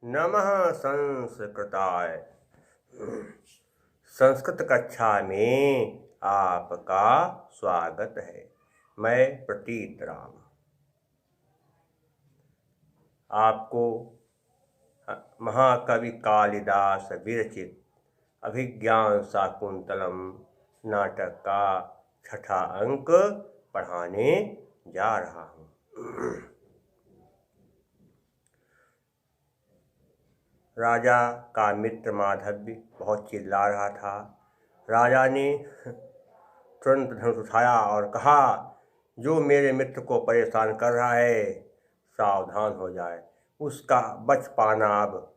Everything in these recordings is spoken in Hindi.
नमः संस्कृताय। संस्कृत कक्षा में आपका स्वागत है। मैं प्रतीत राम आपको महाकवि कालिदास विरचित अभिज्ञान शाकुंतलम नाटक का छठा अंक पढ़ाने जा रहा हूँ। राजा का मित्र माधवी बहुत चिल्ला रहा था। राजा ने तुरंत धनुष उठाया और कहा, जो मेरे मित्र को परेशान कर रहा है सावधान हो जाए। उसका बच पाना अब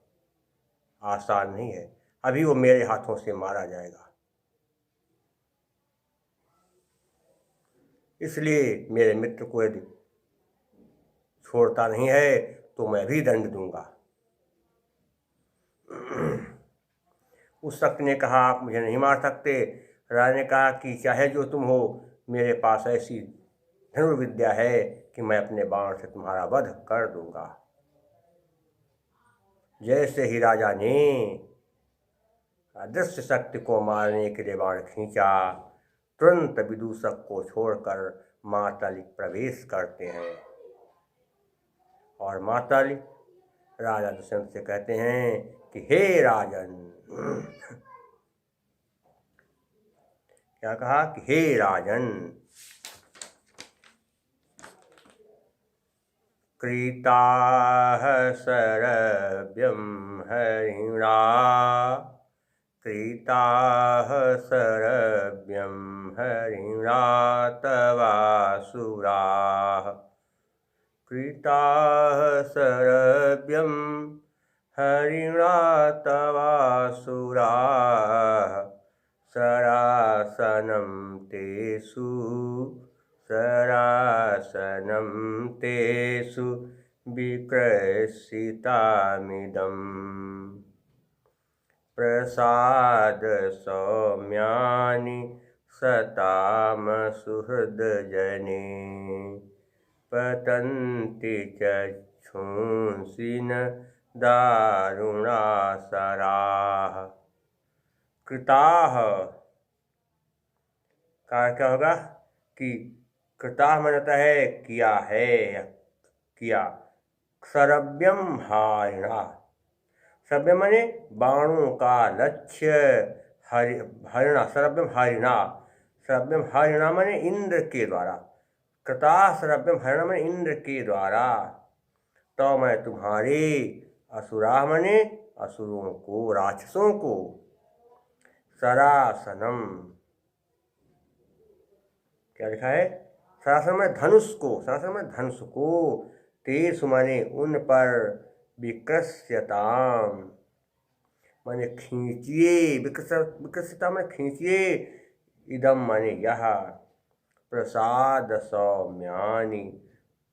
आसान नहीं है। अभी वो मेरे हाथों से मारा जाएगा। इसलिए मेरे मित्र को यदि छोड़ता नहीं है तो मैं भी दंड दूंगा। उस शख्स ने कहा, आप मुझे नहीं मार सकते। राजा ने कहा कि चाहे जो तुम हो, मेरे पास ऐसी धनुर्विद्या है कि मैं अपने बाण से तुम्हारा वध कर दूंगा। जैसे ही राजा ने अदृश्य शक्ति को मारने के लिए बाण खींचा, तुरंत विदूषक को छोड़कर मातली प्रवेश करते हैं और मातली राजा दुष्यंत से कहते हैं कि हे राजन, क्या कहा कि हे राजन, क्रीताः शरव्यं हरिणा, क्रीताः शरव्यं हरिणा तवासुराः, क्रीताः शरव्यं हरिणा तवासुराः, शरासनं तेषु शरासनं तेषु विकृषितामिदम्, प्रसाद सौम्यानि सताम सुहृदजने, पतन्ति चक्षुंसि न दारुणासराः। कृताः का क्या होगा कि कृताः मानता है किया है, किया। शरव्यम हारिणा, शरव्य माने बाणों का लक्ष्य। हरिणा शरव्यम हारिणा, शरव्यम हारिणा माने इंद्र के द्वारा। कृताः शरव्यम हरिणा माने इंद्र के द्वारा। तो मैं तुम्हारे असुराः माने असुरों को, राक्षसों को, शरासनम क्या लिखा है, शरासन में धनुष को, शरासन में धनुष को, तेषु माने उन पर, विकृष्यताम माने खींचिए, विकृष्यता माने खींचिए, इदम माने यह, प्रसाद सौम्यानि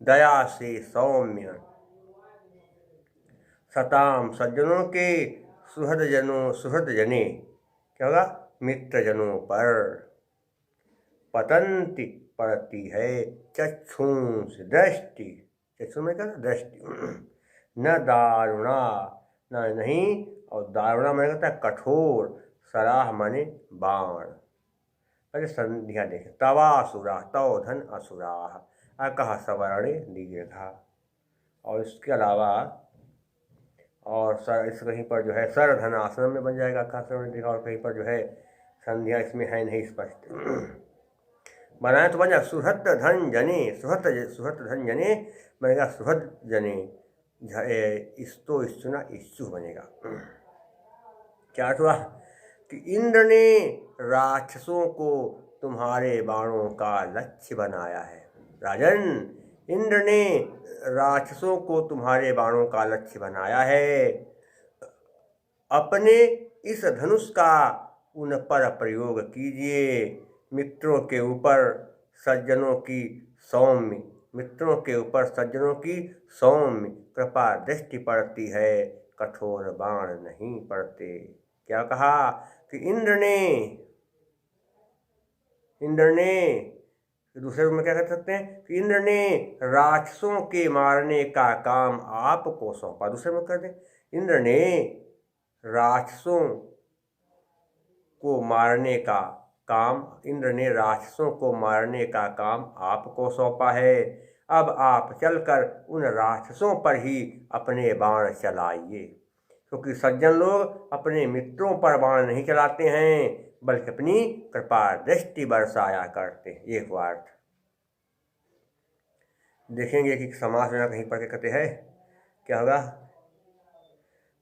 दया से सौम्य, सताम सज्जनों के, सुहृद जने क्या होगा, मित्रजनों पर, पतंति पड़ती है, चक्षुंस दृष्टि, चक्षु में क्या दृष्टि, न दारुणा न नहीं, और दारुणा माने कहता है कठोर, सराह माने बाण। पहले संध्या देखें, तवासुरा तव धन असुराः, अकः सवर्णे दीर्घा। और इसके अलावा और इस कहीं पर जो है सर धन आश्रम में बन जाएगा अकः सवर्णे दीर्घा, और कहीं पर जो है संध्या इसमें है नहीं स्पष्ट। बनाए तो बन जाए सुहृद धन जने, सुहृद धन जने बनेगा सुहृद जने, इस्तो इस्तुना इच्छु बनेगा। क्या हुआ कि इंद्र ने राक्षसों को तुम्हारे बाणों का लक्ष्य बनाया है। राजन, इंद्र ने राक्षसों को तुम्हारे बाणों का लक्ष्य बनाया है। अपने इस धनुष का उन पर प्रयोग कीजिए। मित्रों के ऊपर सज्जनों की सौम्य, मित्रों के ऊपर सज्जनों की सौम्य कृपा दृष्टि पड़ती है, कठोर बाण नहीं पड़ते। क्या कहा कि इंद्र ने दूसरे रूप में क्या कर सकते हैं कि इंद्र ने राक्षसों के मारने का काम आपको सौंपा। दूसरे में कर दें, इंद्र ने राक्षसों को मारने का काम आपको सौंपा है। अब आप चलकर उन राक्षसों पर ही अपने बाण चलाइए, क्योंकि सज्जन लोग अपने मित्रों पर बाण नहीं चलाते हैं बल्कि अपनी कृपा दृष्टि बरसाया करते हैं। ये हुआ अर्थ। देखेंगे कि समास में कहीं पर क्या कहते हैं, क्या होगा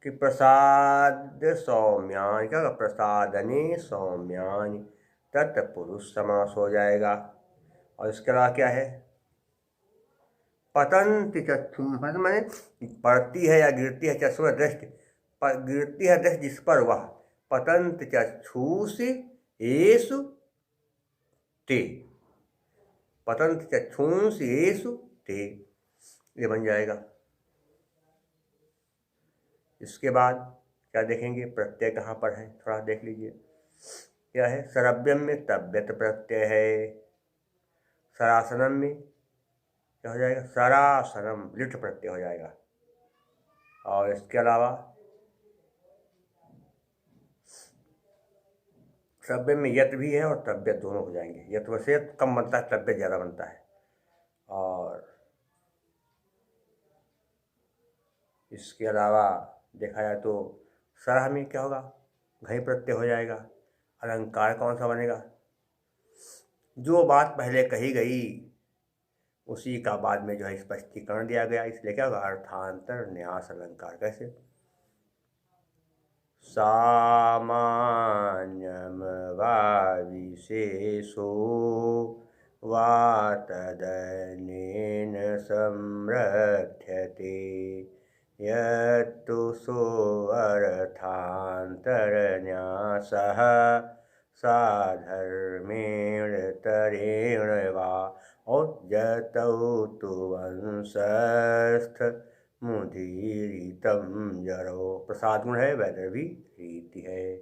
कि प्रसाद सौम्यान, क्या होगा, प्रसादने सौम्यान तत्पुरुष समास हो जाएगा। और इसके अलावा क्या है, पतंति चक्षु, मैंने पड़ती है या गिरती है चक्षु दृष्टि, गिरती है दृष्टि जिस पर वह, पतंत चक्षुषि येषु ते, पतंत चक्षुषि येषु ते, ये बन जाएगा। इसके बाद क्या देखेंगे, प्रत्यय कहाँ पर है, थोड़ा देख लीजिए। क्या है, सरव्यम में तव्यत प्रत्यय है, सरासनम में क्या हो जाएगा, सरासनम लिट प्रत्यय हो जाएगा। और इसके अलावा सभ्य में यत भी है और तव्यत दोनों हो जाएंगे। यत वैसे कम बनता है, तव्यत ज़्यादा बनता है। और इसके अलावा देखा जाए तो सरह में क्या होगा, घई प्रत्यय हो जाएगा। अलंकार कौन सा बनेगा, जो बात पहले कही गई उसी का बाद में जो है स्पष्टीकरण दिया गया, इसलिए क्या होगा, अर्थांतर न्यास अलंकार। कैसे, सामान्यम वा विशेषो वा तदनेन संरध्यते यत्तु सोऽर्थान्तरन्यासः साधर्मेण तरेण वा। और जतौ तु वंशस्थ मुदीरितम जरो, प्रसाद गुण है, वैदर्भी रीति है।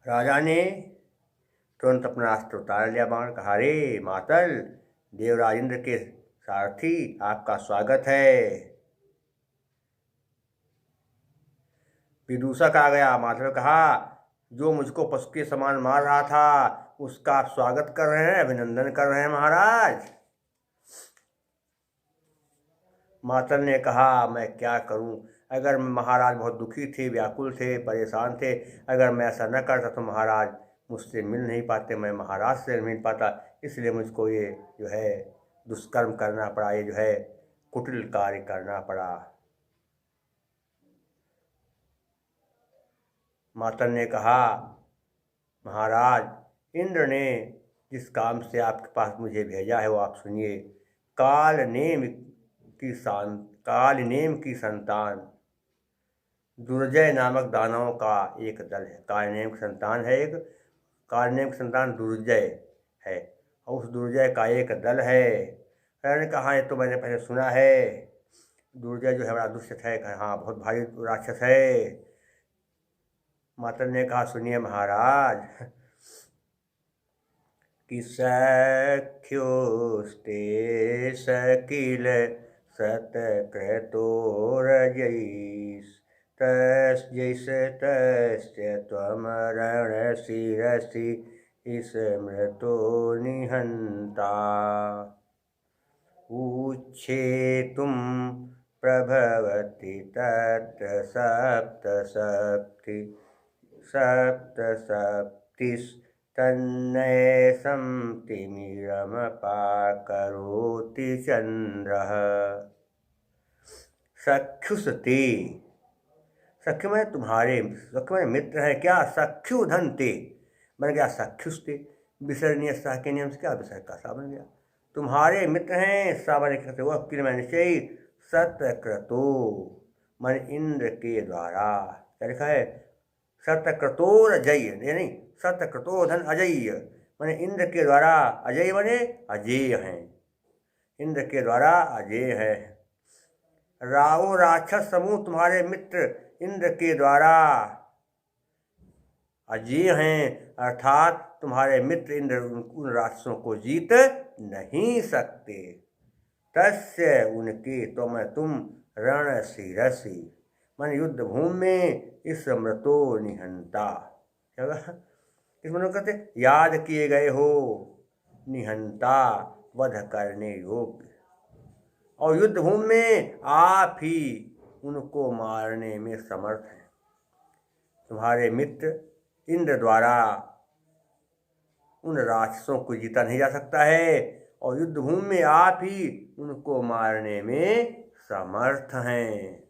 राजा ने तुरंत अपना अस्त्र उतार लिया, बाण, कहा, रे मातल, देवराज इंद्र के सारथी आपका स्वागत है। विदूषक आ गया। मातल ने कहा, जो मुझको पशु के समान मार रहा था उसका आप स्वागत कर रहे हैं, अभिनंदन कर रहे हैं महाराज। मातल ने कहा, मैं क्या करूं, अगर महाराज बहुत दुखी थे, व्याकुल थे, परेशान थे, अगर मैं ऐसा न करता तो महाराज मुझसे मिल नहीं पाते, मैं महाराज से मिल पाता, इसलिए मुझको ये जो है दुष्कर्म करना पड़ा, ये जो है कुटिल कार्य करना पड़ा। मातल ने कहा, महाराज, इंद्र ने जिस काम से आपके पास मुझे भेजा है वो आप सुनिए। कालनेम की संतान दुर्जय नामक दानवों का एक दल है। कालनेम की संतान है एक, कालनेम की संतान दुर्जय है, और उस दुर्जय का एक दल है। मैंने कहा, ये तो मैंने पहले सुना है, दुर्जय जो है बड़ा दुष्ट है, हाँ बहुत भारी राक्षस है। मातल ने कहा, सुनिए महाराज, कि सख्योस्ते सकिल सत्क्रतोरजैस तस्य त्वमरणशिरसि स्मृतो निहन्ता उच्छेतुं प्रभवति तत्र सप्तसप्तिस्तन्नैसं तिमिरमपाकरोति चन्द्रः। सख्युस्ते, सख्यु में तुम्हारे, सख्यु में मित्र है क्या, सख्यु धनते बन गया सख्युस्ते, विसर्णीय सा के नियम से क्या विसर्ग का सा बन गया। तुम्हारे मित्र हैं, सावन कहते वह किल में निश्चय, सतक्रतो मन इंद्र के द्वारा, क्या लिखा है, सतक्रतोर अजय, नहीं, सतक्रतोधन अजय, माने इंद्र के द्वारा, अजय बने अजय हैं, इंद्र के द्वारा अजय है। रावो राक्षस समूह तुम्हारे मित्र इंद्र के द्वारा अजीय हैं, अर्थात तुम्हारे मित्र इंद्र उन राक्षसों को जीत नहीं सकते। तस्य उनके तुम रण शिरसि, मन युद्ध भूमि में स्मृतो निहंता। क्या कहा? इस मन कहते याद किए गए हो, निहंता वध करने योग्य, और युद्ध भूमि में आप ही उनको मारने में समर्थ हैं। तुम्हारे मित्र इंद्र द्वारा उन राक्षसों को जीता नहीं जा सकता है, और युद्ध भूमि में आप ही उनको मारने में समर्थ हैं।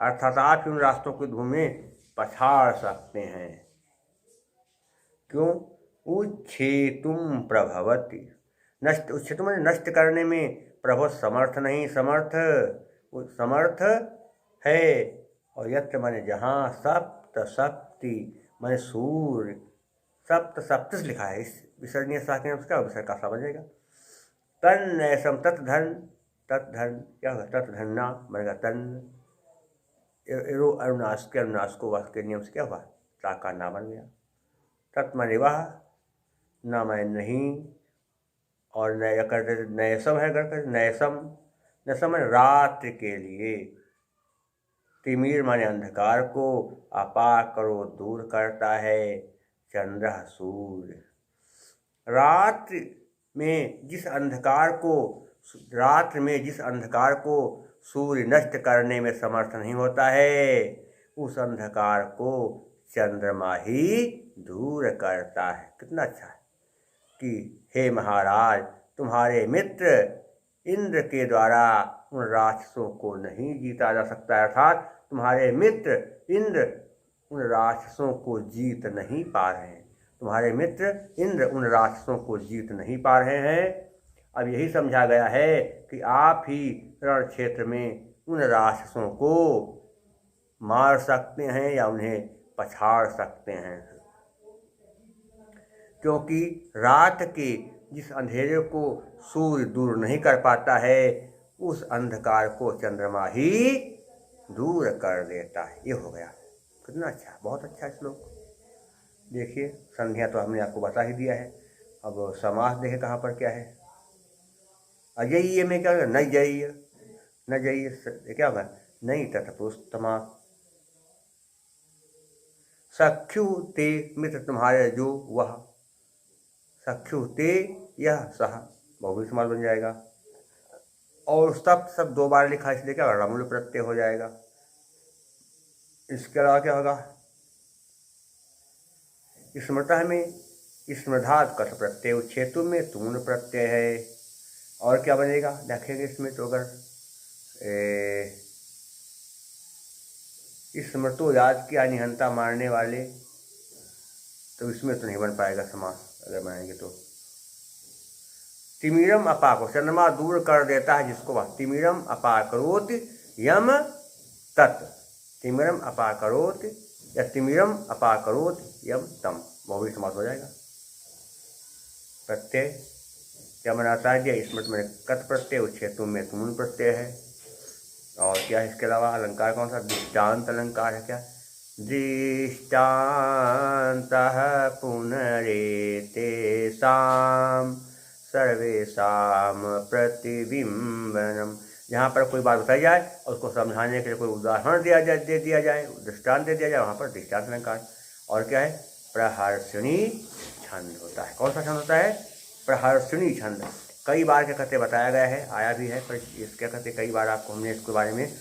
अर्थात आप ही उन रास्तों को भूमि में पछाड़ सकते हैं। क्यों? उच्छेतुम प्रभवति, नष्ट, उच्छेतुम मैंने नष्ट करने में, प्रभव समर्थ नहीं, समर्थ है। और यत्र माने जहाँ, सप्त सप्ति माने सूर्य, सप्त सप्तस लिखा है, इस विसर्जनीय सा के नाम से क्या विसर्ग का सा बनेगा। तन ऐसम तत्धन, तत्धन क्या होगा? तत्धन्ना बनेगा तन, एरो अरुणास के, अरुणास को वास के नियम से क्या हुआ? ता का ना बन गया। तत् माने वह, न मैं नहीं, और नया करते नयसम है, करते नयसम, नयसम माने रात्रि के लिए, तिमिर माने अंधकार को, अपा करो दूर करता है, चंद्र सूर्य। रात्रि में जिस अंधकार को सूर्य नष्ट करने में समर्थ नहीं होता है, उस अंधकार को चंद्रमा ही दूर करता है। कितना अच्छा है कि हे महाराज, तुम्हारे मित्र इंद्र के द्वारा उन राक्षसों को नहीं जीता जा सकता, अर्थात तुम्हारे मित्र इंद्र उन राक्षसों को जीत नहीं पा रहे हैं। तुम्हारे मित्र इंद्र उन राक्षसों को जीत नहीं पा रहे हैं। अब यही समझा गया है कि आप ही रण क्षेत्र में उन राक्षसों को मार सकते हैं या उन्हें पछाड़ सकते हैं, क्योंकि रात के जिस अंधेरे को सूर्य दूर नहीं कर पाता है, उस अंधकार को चंद्रमा ही दूर कर देता है। ये हो गया। कितना अच्छा, बहुत अच्छा श्लोक। देखिए, संध्या तो हमने आपको बता ही दिया है। अब समास देखे कहाँ पर क्या है। अजय्य में क्या होगा? न जय्य, न जय्य क्या होगा? नहीं तथपुस्तमा, सख्यु ते मित्र तुम्हारे जो वह, सख्यु ते यह सह, बहुवचन समास बन जाएगा। और सब 2 बार लिखा, इसलिए क्या होगा? रमूल प्रत्यय हो जाएगा। इसके अलावा क्या होगा? स्मृता में स्मृधात कथ प्रत्यय, उच्छेतु में तून प्रत्यय है। और क्या बनेगा देखेंगे इसमें, तो अगर स्मृतो याद किया निहंता मारने वाले, तो इसमें तो नहीं बन पाएगा समास। अगर बनाएंगे तो तिमिरम अपाको, चंद्रमा दूर कर देता है जिसको वह, तिमिरम अपाकरोत यम तत्, तिमिरम अपाकरोत या तिमिरम अपाकरोत यम तम, बहुवचन समास हो जाएगा। प्रत्यय क्या बनाता है? स्मृत में कत प्रत्यय, उच्छेतु में तुम प्रत्यय है। और क्या है इसके अलावा? अलंकार कौन सा? दृष्टांत अलंकार है। क्या? दृष्टांत पुनरेतेषां सर्वेषां प्रतिबिंबनम, जहाँ पर कोई बात बताई जाए और उसको समझाने के लिए कोई उदाहरण दे दिया जाए, दृष्टांत दे दिया जाए, वहाँ पर दृष्टांत अलंकार। और क्या है? प्रहर्षणी छंद होता है। कौन सा छंद होता है? प्रहर्षणी छंद। कई बार क्या कहते बताया गया है, आया भी है, पर इस क्या कहते कई बार आपको हमने इसके बारे में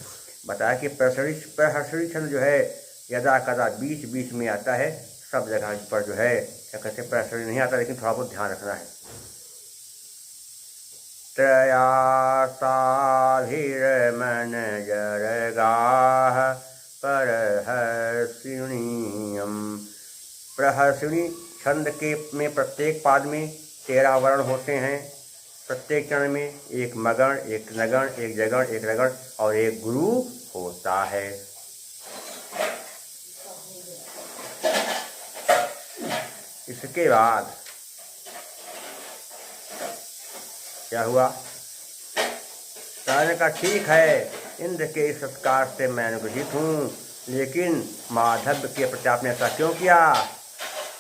बताया कि प्रहर्षणी छंद जो है यदा कदा बीच बीच में आता है, सब जगह इस पर जो है क्या कहते हैं प्रहर्षणी नहीं आता, लेकिन थोड़ा बहुत ध्यान रखना है। त्रयासाभिर्मन जरगाह प्रहर्षणीयम, प्रहर्षणी छंद के में प्रत्येक पाद में 13 वर्ण होते हैं। प्रत्येक चरण में एक मगण, एक नगण, एक जगण, एक रगण और एक गुरु होता है। इसके बाद क्या हुआ? राजा ने कहा ठीक है, इंद्र के इस सत्कार से मैं अनुग्रहित हूँ, लेकिन माधव के प्रति आपने ऐसा क्यों किया?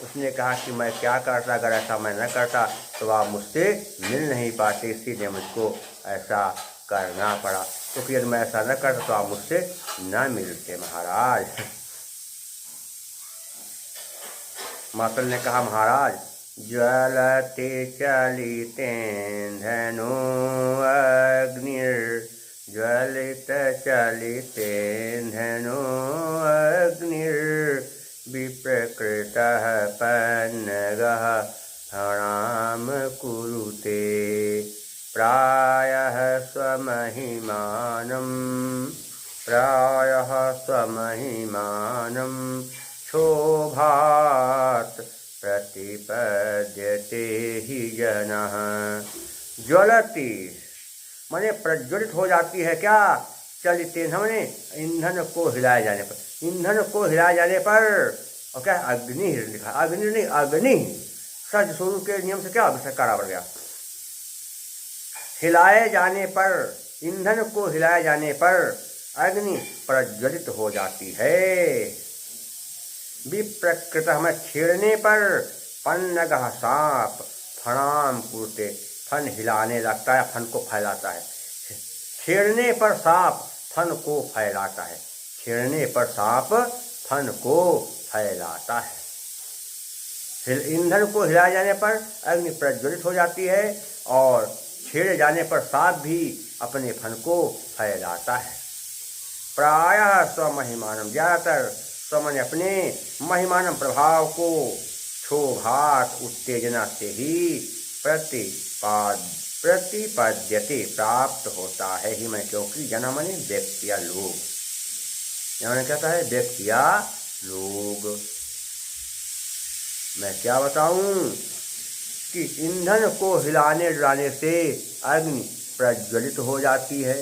उसने कहा कि मैं क्या करता, अगर ऐसा मैं न करता तो आप मुझसे मिल नहीं पाते, इसीलिए मुझको ऐसा करना पड़ा। क्योंकि यदि मैं ऐसा न करता तो आप मुझसे न मिलते महाराज। मातल ने कहा महाराज, ज्वलते चलितेन्धनो अग्निर्, ज्वलित चलितेन्धनो अग्निर्, विप्रकृतः पन्नगः फणां कुरुते, प्रायः स्वमहिमानं, प्रायः स्वमहिमानं क्षोभात् प्रतिपद्यते हि जनः। ज्वलती माने प्रज्वलित हो जाती है क्या? चलिते माने ईंधन को हिलाए जाने पर, ईंधन को हिलाए जाने पर। और क्या अग्नि लिखा, अग्नि नहीं अग्नि, सज स्वरूप के नियम से क्या विषयकारा बढ़ गया। हिलाए जाने पर, ईंधन को हिलाए जाने पर अग्नि प्रज्वलित हो जाती है। विप्रकृत हमें छेड़ने पर, पन्नगः सांप, फणाम कुरुते फन हिलाने लगता है, फन को फैलाता है। छेड़ने पर सांप फन को फैलाता है, छेड़ने पर सांप फन को फैलाता है। ईंधन को हिलाए जाने पर अग्नि प्रज्वलित हो जाती है और छेड़े जाने पर सांप भी अपने फन को फैलाता है। प्रायः स्वमहिमानम, ज़्यादातर स्वमन अपने महिमानम प्रभाव को, क्षोभात उत्तेजना से ही प्रतिपद्यते प्राप्त होता है ही मैं, क्योंकि जना मने व्यक्ति या लोग, यहाँ कहता है व्यक्ति या लोग। मैं क्या बताऊं कि ईंधन को हिलाने डुलाने से अग्नि प्रज्वलित हो जाती है।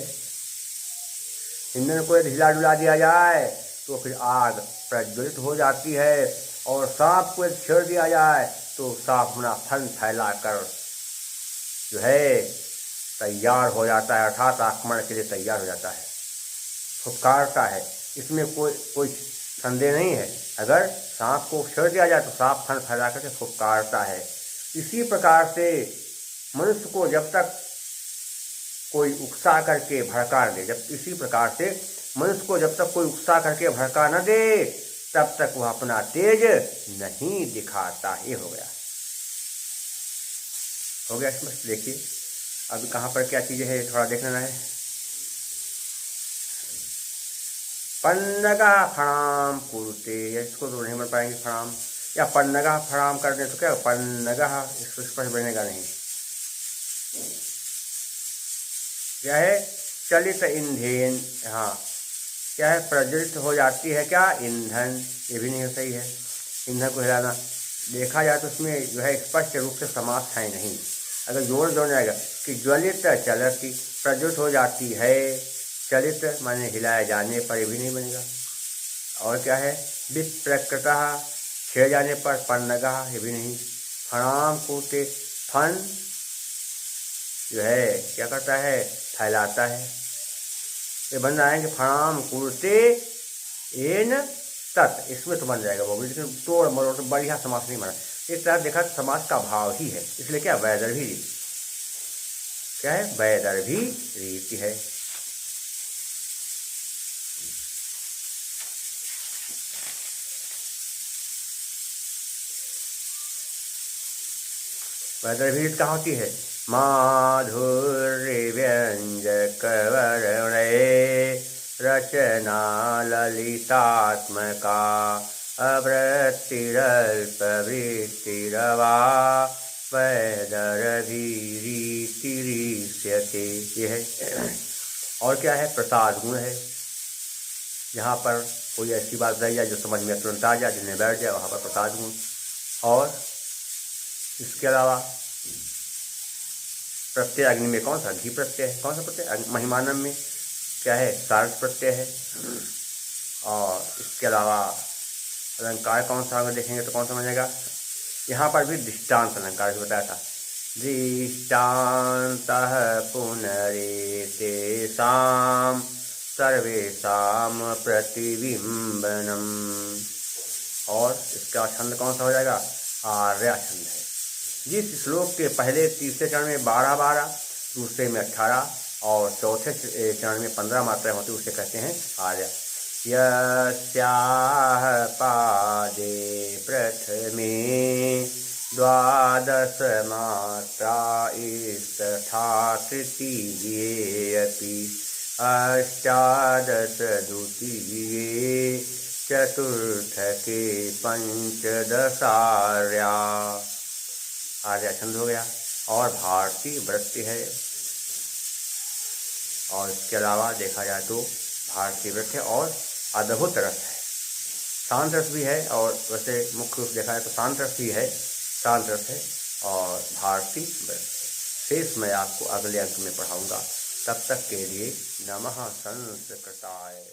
ईंधन को यदि हिला डुला दिया जाए तो फिर आग प्रज्वलित हो जाती है, और सांप को यदि छेड़ दिया जाए तो सांप अपना फन फैला कर जो है तैयार हो जाता है, अर्थात आक्रमण के लिए तैयार हो जाता है, फुफकारता है। इसमें कोई संदेह नहीं है। अगर सांप को छेड़ दिया जाए तो सांप फन फैला करके फुफकारता है। इसी प्रकार से मनुष्य को जब तक कोई उकसा करके भड़का दे, जब इसी प्रकार से मनुष्य को जब तक कोई उकसा करके भड़का न दे तब तक वह अपना तेज नहीं दिखाता। ये हो गया स्पष्ट। देखिए अभी कहाँ पर क्या चीज़ें है थोड़ा देख लेना है। पन्नगा फणाम कुरुते, इसको तो नहीं बन पाएंगे फणाम, या पन्नगा फणाम कर दें तो क्या पन्नगा, इसको स्पष्ट बनेगा नहीं। क्या है? चलित ईंधन, हाँ क्या है? प्रज्वलित हो जाती है क्या? ईंधन, ये भी नहीं सही है। ईंधन को हिलाना देखा जाए तो उसमें जो है स्पष्ट रूप से समास है नहीं। अगर जोड़ जाएगा कि ज्वलित चलती, प्रज्वलित हो जाती है, चलित माने हिलाए जाने पर, ये भी नहीं बनेगा। और क्या है? विप्रकृतः, छेड़ जाने पर, पन्नगः, ये भी नहीं। फणाम कुरुते, फन जो है क्या करता है? फैलाता है। ये बन रहा है कि फणाम कुरुते एन तत्, इसमें तो बन जाएगा वो, लेकिन तोड़ मरोड़ तो बढ़िया समास नहीं बना। एक तरह देखा तो समास का भाव ही है, इसलिए क्या वैदर्भी रीति, क्या है? वैदर्भी रीति है। वैदर्भी रीति कहाँ होती है? माधुर्य व्यंजक वर्णे रचना ललितात्मका अवृत्तिरल्पवृत्तिरवा वैदर्भीरीतिरीष्यते, ये है। और क्या है? प्रसाद गुण है। जहाँ पर कोई ऐसी बात रह जाए जो समझ में तुरंत आ जाए, जिन्हें बैठ जाए, वहाँ पर प्रसाद गुण। और इसके अलावा प्रत्यय अग्नि में कौन सा? घी प्रत्यय है। कौन सा प्रत्यय? महिमानम में क्या है? सार्थ प्रत्यय है। और इसके अलावा अलंकार कौन सा, अगर देखेंगे तो कौन सा बनेगा? यहाँ पर भी दृष्टांत अलंकार भी बताया था दृष्टान्तः पुनरेतेषां सर्वेषां प्रतिबिम्बनम्। और इसका छंद कौन सा हो जाएगा? आर्या छंद है। जिस श्लोक के पहले तीसरे चरण में 12-12, दूसरे में 18 और चौथे चरण में 15 मात्राएं होती, उसे कहते हैं आर्या। यस्याः पादे प्रथमे 12 मात्रा तथा तृतीये अपि 18 द्वितीये चतुर्थके 15 आर्या। आर्या छंद हो गया और भारतीय वृत्ति है। और इसके अलावा देखा जाए तो भारतीय वृत्ति और अद्भुत रस है, शांत रस भी है। और वैसे मुख्य रूप देखा जाए तो शांत रस भी है, शांत रस है और भारतीय वृत्ति। शेष मैं आपको अगले अंक में पढ़ाऊँगा। तब तक के लिए नमः संस्कृताय।